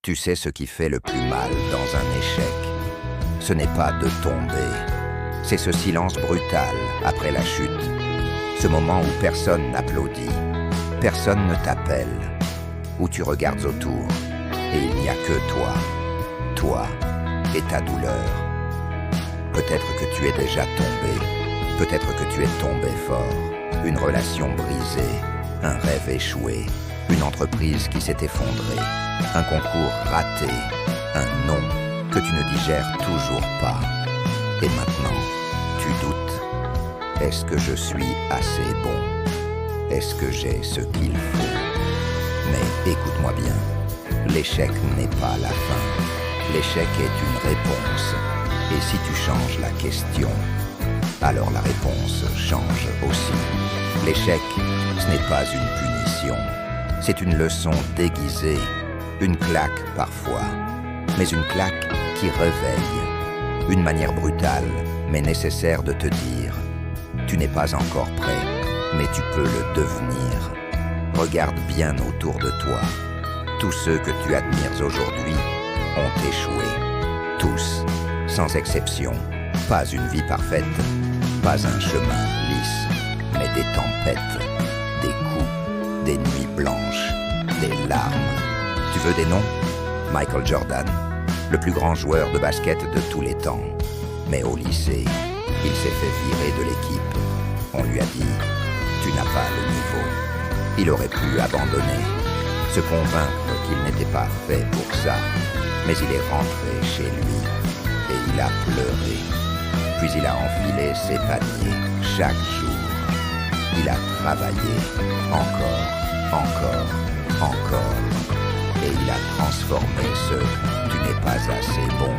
Tu sais ce qui fait le plus mal dans un échec. Ce n'est pas de tomber, c'est ce silence brutal après la chute. Ce moment où personne n'applaudit, personne ne t'appelle, où tu regardes autour et il n'y a que toi et ta douleur. Peut-être que tu es déjà tombé, peut-être que tu es tombé fort. Une relation brisée, un rêve échoué, une entreprise qui s'est effondrée, un concours raté, un non que tu ne digères toujours pas. Et maintenant, tu doutes. Est-ce que je suis assez bon? Est-ce que j'ai ce qu'il faut? Mais écoute-moi bien, l'échec n'est pas la fin. L'échec est une réponse. Et si tu changes la question, alors la réponse change aussi. L'échec, ce n'est pas une punition. C'est une leçon déguisée, une claque parfois, mais une claque qui réveille. Une manière brutale, mais nécessaire de te dire « Tu n'es pas encore prêt, mais tu peux le devenir ». Regarde bien autour de toi. Tous ceux que tu admires aujourd'hui ont échoué. Tous, sans exception. Pas une vie parfaite, pas un chemin lisse, mais des tempêtes, des coups, des nuits blanches, des larmes. Tu veux des noms? Michael Jordan, le plus grand joueur de basket de tous les temps. Mais au lycée, il s'est fait virer de l'équipe. On lui a dit « Tu n'as pas le niveau ». Il aurait pu abandonner, se convaincre qu'il n'était pas fait pour ça. Mais il est rentré chez lui et il a pleuré. Puis il a enfilé ses paniers chaque jour. Il a travaillé encore. Et il a transformé ce « tu n'es pas assez bon »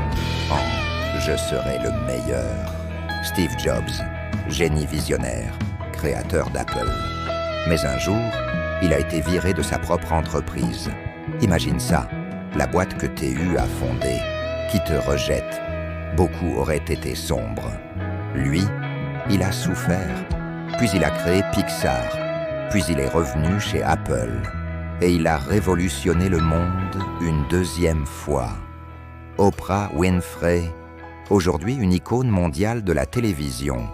en « je serai le meilleur ». Steve Jobs, génie visionnaire, créateur d'Apple. Mais un jour, il a été viré de sa propre entreprise. Imagine ça, la boîte que TU a fondée, qui te rejette. Beaucoup auraient été sombres. Lui, il a souffert, puis il a créé Pixar, puis il est revenu chez Apple. Et il a révolutionné le monde une deuxième fois. Oprah Winfrey, aujourd'hui une icône mondiale de la télévision.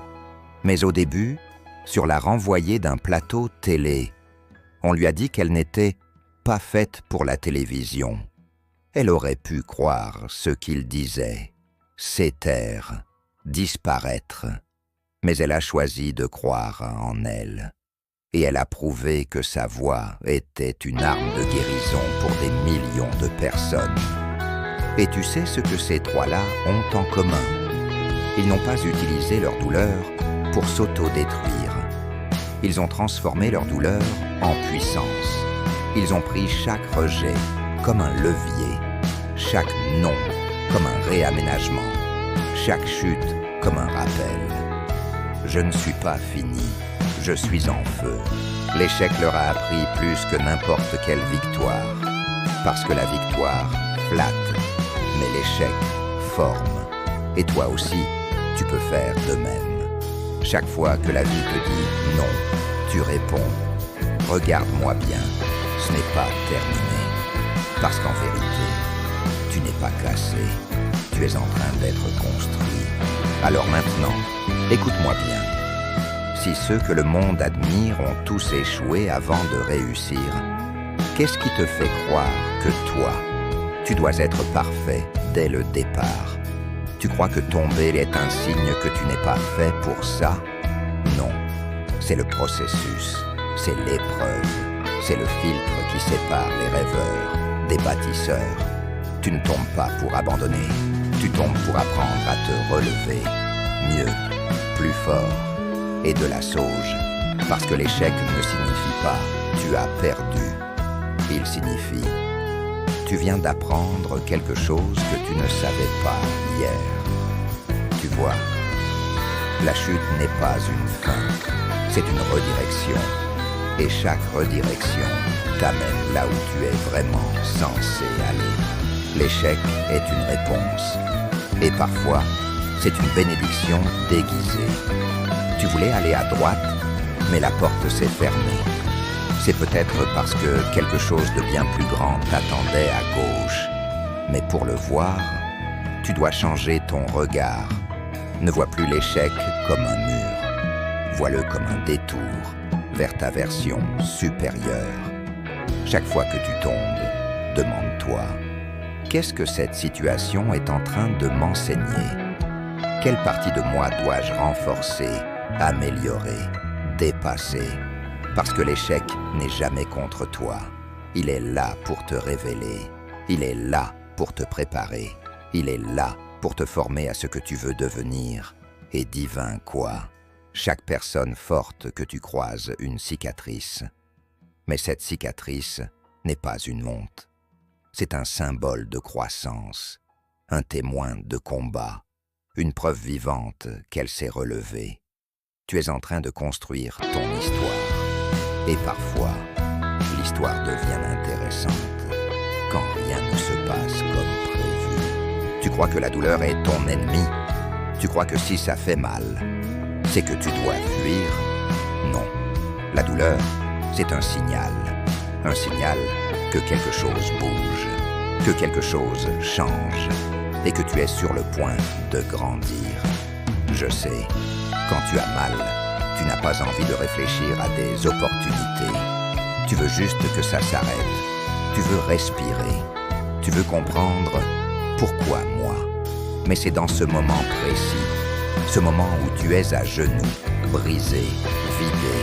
Mais au début, sur la renvoyée d'un plateau télé, on lui a dit qu'elle n'était pas faite pour la télévision. Elle aurait pu croire ce qu'il disait, s'éteindre, disparaître. Mais elle a choisi de croire en elle. Et elle a prouvé que sa voix était une arme de guérison pour des millions de personnes. Et tu sais ce que ces trois-là ont en commun? Ils n'ont pas utilisé leur douleur pour s'auto-détruire. Ils ont transformé leur douleur en puissance. Ils ont pris chaque rejet comme un levier, chaque non comme un réaménagement, chaque chute comme un rappel. Je ne suis pas fini. Je suis en feu. L'échec leur a appris plus que n'importe quelle victoire. Parce que la victoire flatte, mais l'échec forme. Et toi aussi, tu peux faire de même. Chaque fois que la vie te dit non, tu réponds « Regarde-moi bien, ce n'est pas terminé. » Parce qu'en vérité, tu n'es pas cassé. Tu es en train d'être construit. Alors maintenant, écoute-moi bien. Si ceux que le monde admire ont tous échoué avant de réussir, qu'est-ce qui te fait croire que toi, tu dois être parfait dès le départ? Tu crois que tomber est un signe que tu n'es pas fait pour ça? Non, c'est le processus, c'est l'épreuve, c'est le filtre qui sépare les rêveurs des bâtisseurs. Tu ne tombes pas pour abandonner, tu tombes pour apprendre à te relever, mieux, plus fort. Et de la sauge, parce que l'échec ne signifie pas « tu as perdu ». Il signifie « tu viens d'apprendre quelque chose que tu ne savais pas hier ». Tu vois, la chute n'est pas une fin, c'est une redirection. Et chaque redirection t'amène là où tu es vraiment censé aller. L'échec est une réponse. Et parfois, c'est une bénédiction déguisée. Tu voulais aller à droite, mais la porte s'est fermée. C'est peut-être parce que quelque chose de bien plus grand t'attendait à gauche. Mais pour le voir, tu dois changer ton regard. Ne vois plus l'échec comme un mur. Vois-le comme un détour vers ta version supérieure. Chaque fois que tu tombes, demande-toi, qu'est-ce que cette situation est en train de m'enseigner? Quelle partie de moi dois-je renforcer, améliorer, dépasser? Parce que l'échec n'est jamais contre toi. Il est là pour te révéler. Il est là pour te préparer. Il est là pour te former à ce que tu veux devenir. Et divin quoi? Chaque personne forte que tu croises une cicatrice. Mais cette cicatrice n'est pas une honte. C'est un symbole de croissance, un témoin de combat, une preuve vivante qu'elle s'est relevée. Tu es en train de construire ton histoire. Et parfois, l'histoire devient intéressante quand rien ne se passe comme prévu. Tu crois que la douleur est ton ennemi. Tu crois que si ça fait mal, c'est que tu dois fuir. Non, la douleur, c'est un signal que quelque chose bouge, que quelque chose change et que tu es sur le point de grandir. Je sais, quand tu as mal, tu n'as pas envie de réfléchir à des opportunités. Tu veux juste que ça s'arrête. Tu veux respirer. Tu veux comprendre pourquoi moi. Mais c'est dans ce moment précis, ce moment où tu es à genoux, brisé, vidé,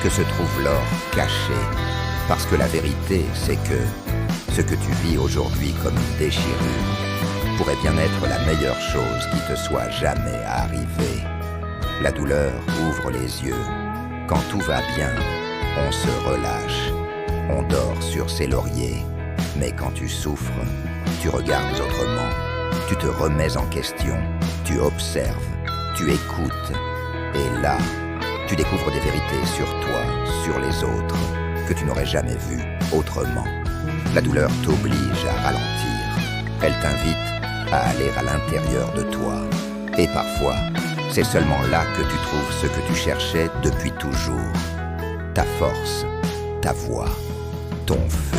que se trouve l'or caché. Parce que la vérité, c'est que ce que tu vis aujourd'hui comme une déchirure pourrait bien être la meilleure chose qui te soit jamais arrivée. La douleur ouvre les yeux. Quand tout va bien, on se relâche. On dort sur ses lauriers. Mais quand tu souffres, tu regardes autrement. Tu te remets en question. Tu observes. Tu écoutes. Et là, tu découvres des vérités sur toi, sur les autres, que tu n'aurais jamais vues autrement. La douleur t'oblige à ralentir. Elle t'invite à aller à l'intérieur de toi. Et parfois, c'est seulement là que tu trouves ce que tu cherchais depuis toujours. Ta force, ta voix, ton feu.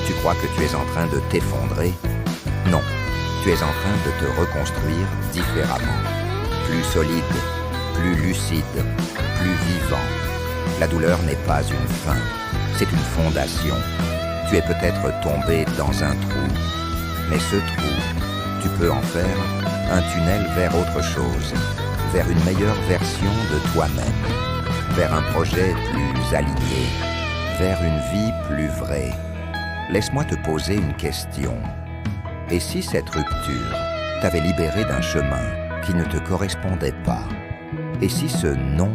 Tu crois que tu es en train de t'effondrer? Non, tu es en train de te reconstruire différemment. Plus solide, plus lucide, plus vivant. La douleur n'est pas une fin, c'est une fondation. Tu es peut-être tombé dans un trou, mais ce trou, tu peux en faire un tunnel vers autre chose, vers une meilleure version de toi-même, vers un projet plus aligné, vers une vie plus vraie. Laisse-moi te poser une question. Et si cette rupture t'avait libéré d'un chemin qui ne te correspondait pas? Et si ce non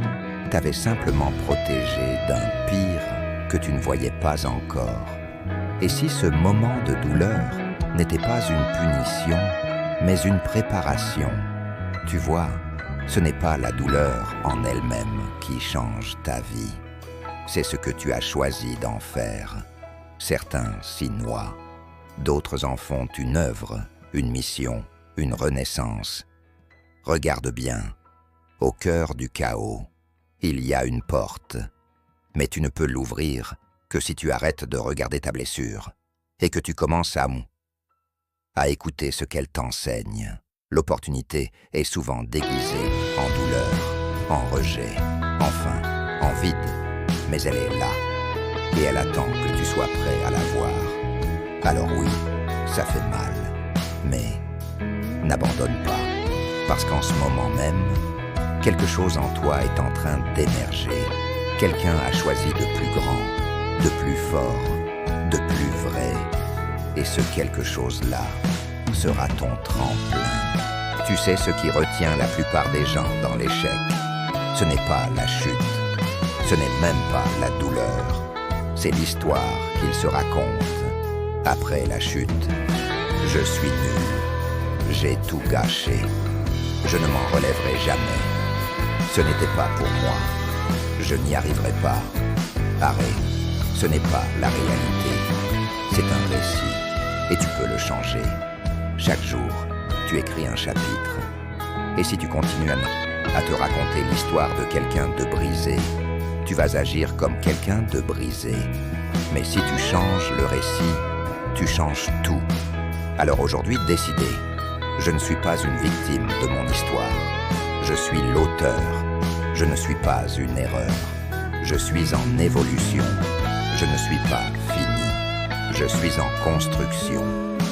t'avait simplement protégé d'un pire que tu ne voyais pas encore? Et si ce moment de douleur n'était pas une punition, mais une préparation? Tu vois, ce n'est pas la douleur en elle-même qui change ta vie. C'est ce que tu as choisi d'en faire. Certains s'y noient. D'autres en font une œuvre, une mission, une renaissance. Regarde bien. Au cœur du chaos, il y a une porte. Mais tu ne peux l'ouvrir que si tu arrêtes de regarder ta blessure et que tu commences à écouter ce qu'elle t'enseigne. L'opportunité est souvent déguisée en douleur, en rejet, enfin, en vide. Mais elle est là, et elle attend que tu sois prêt à la voir. Alors oui, ça fait mal, mais n'abandonne pas, parce qu'en ce moment même, quelque chose en toi est en train d'émerger. Quelqu'un a choisi de plus grand, de plus fort, de plus vrai. Et ce quelque chose-là sera ton tremplin. Tu sais ce qui retient la plupart des gens dans l'échec. Ce n'est pas la chute, ce n'est même pas la douleur. C'est l'histoire qu'ils se racontent. Après la chute, je suis nul, j'ai tout gâché, je ne m'en relèverai jamais. Ce n'était pas pour moi, je n'y arriverai pas. Arrête, ce n'est pas la réalité, c'est un récit, et tu peux le changer. Chaque jour, tu écris un chapitre. Et si tu continues à te raconter l'histoire de quelqu'un de brisé, tu vas agir comme quelqu'un de brisé. Mais si tu changes le récit, tu changes tout. Alors aujourd'hui, décidez. Je ne suis pas une victime de mon histoire. Je suis l'auteur. Je ne suis pas une erreur. Je suis en évolution. Je ne suis pas fini. Je suis en construction.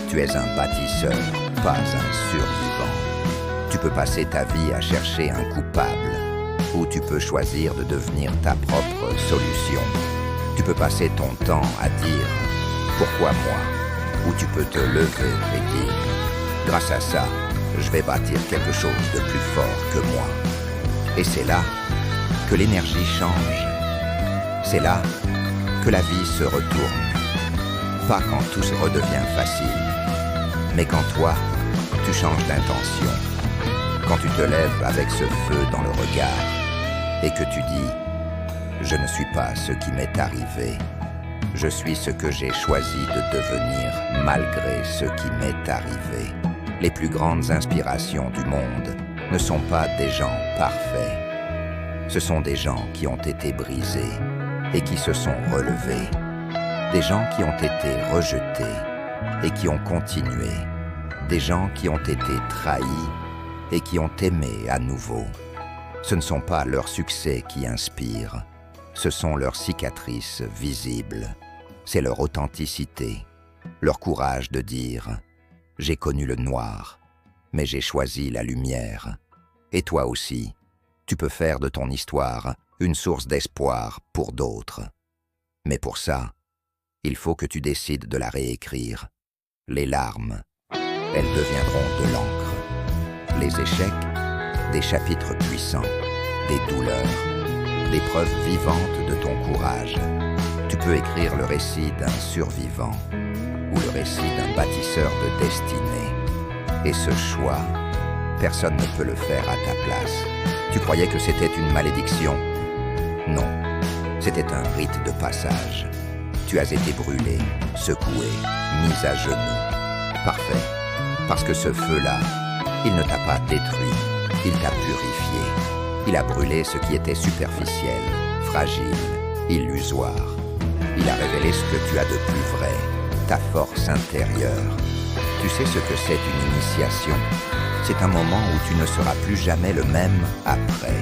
Tu es un bâtisseur, pas un survivant. Tu peux passer ta vie à chercher un coupable, ou tu peux choisir de devenir ta propre solution. Tu peux passer ton temps à dire « Pourquoi moi ?» ou tu peux te lever et dire « Grâce à ça, je vais bâtir quelque chose de plus fort que moi. » Et c'est là que l'énergie change. C'est là que la vie se retourne. Pas quand tout redevient facile, mais quand toi, tu changes d'intention. Quand tu te lèves avec ce feu dans le regard et que tu dis « Je ne suis pas ce qui m'est arrivé. Je suis ce que j'ai choisi de devenir malgré ce qui m'est arrivé. » Les plus grandes inspirations du monde ne sont pas des gens parfaits. Ce sont des gens qui ont été brisés et qui se sont relevés. Des gens qui ont été rejetés et qui ont continué. Des gens qui ont été trahis et qui ont aimé à nouveau. Ce ne sont pas leurs succès qui inspirent, ce sont leurs cicatrices visibles. C'est leur authenticité, leur courage de dire « J'ai connu le noir, mais j'ai choisi la lumière. » Et toi aussi, tu peux faire de ton histoire une source d'espoir pour d'autres. Mais pour ça, il faut que tu décides de la réécrire. Les larmes, elles deviendront de l'encre. Les échecs, des chapitres puissants, des douleurs, des preuves vivantes de ton courage. Tu peux écrire le récit d'un survivant ou le récit d'un bâtisseur de destinée. Et ce choix, personne ne peut le faire à ta place. Tu croyais que c'était une malédiction? Non, c'était un rite de passage. Tu as été brûlé, secoué, mis à genoux. Parfait, parce que ce feu-là, il ne t'a pas détruit, il t'a purifié. Il a brûlé ce qui était superficiel, fragile, illusoire. Il a révélé ce que tu as de plus vrai, ta force intérieure. Tu sais ce que c'est une initiation? C'est un moment où tu ne seras plus jamais le même après.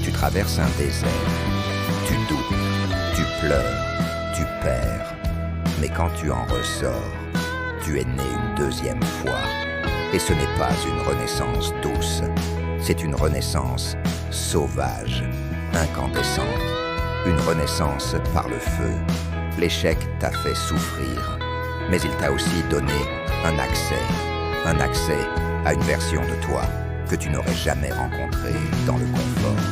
Tu traverses un désert, tu doutes, tu pleures, tu perds. Mais quand tu en ressors, tu es né une deuxième fois. Et ce n'est pas une renaissance douce, c'est une renaissance sauvage, incandescente. Une renaissance par le feu. L'échec t'a fait souffrir, mais il t'a aussi donné un accès à une version de toi que tu n'aurais jamais rencontrée dans le confort.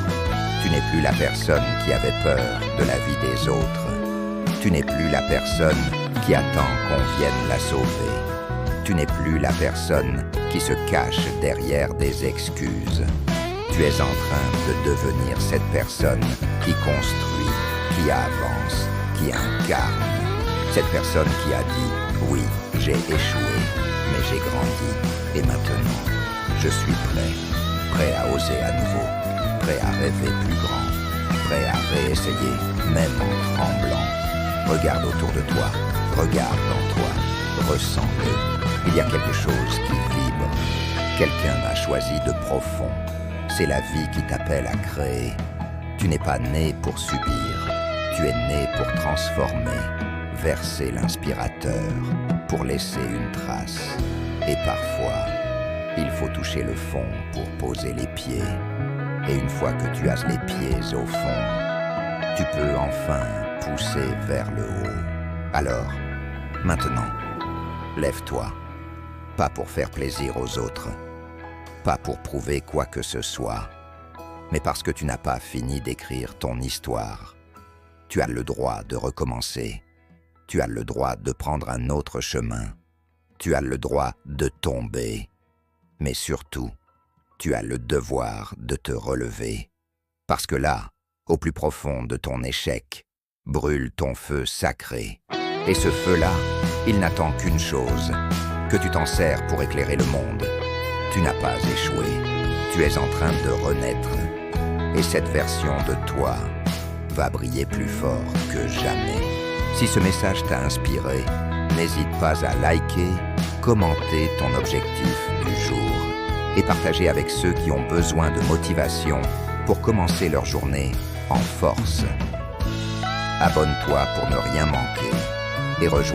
Tu n'es plus la personne qui avait peur de la vie des autres. Tu n'es plus la personne qui attend qu'on vienne la sauver. Tu n'es plus la personne qui se cache derrière des excuses. Tu es en train de devenir cette personne qui construit, qui avance, qui incarne. Cette personne qui a dit « Oui, j'ai échoué, mais j'ai grandi. Et maintenant, je suis prêt à oser à nouveau, prêt à rêver plus grand, prêt à réessayer, même en tremblant. » Regarde autour de toi, regarde en toi, ressens-le. Il y a quelque chose qui vibre. Quelqu'un a choisi de profond. C'est la vie qui t'appelle à créer. Tu n'es pas né pour subir. Tu es né pour transformer, verser l'inspirateur, pour laisser une trace. Et parfois, il faut toucher le fond pour poser les pieds. Et une fois que tu as les pieds au fond, tu peux enfin pousser vers le haut. Alors, maintenant, lève-toi. Pas pour faire plaisir aux autres, pas pour prouver quoi que ce soit, mais parce que tu n'as pas fini d'écrire ton histoire. Tu as le droit de recommencer. Tu as le droit de prendre un autre chemin. Tu as le droit de tomber. Mais surtout, tu as le devoir de te relever. Parce que là, au plus profond de ton échec, brûle ton feu sacré. Et ce feu-là, il n'attend qu'une chose, que tu t'en sers pour éclairer le monde. Tu n'as pas échoué. Tu es en train de renaître. Et cette version de toi va briller plus fort que jamais. Si ce message t'a inspiré, n'hésite pas à liker, commenter ton objectif du jour et partager avec ceux qui ont besoin de motivation pour commencer leur journée en force. Abonne-toi pour ne rien manquer et rejoins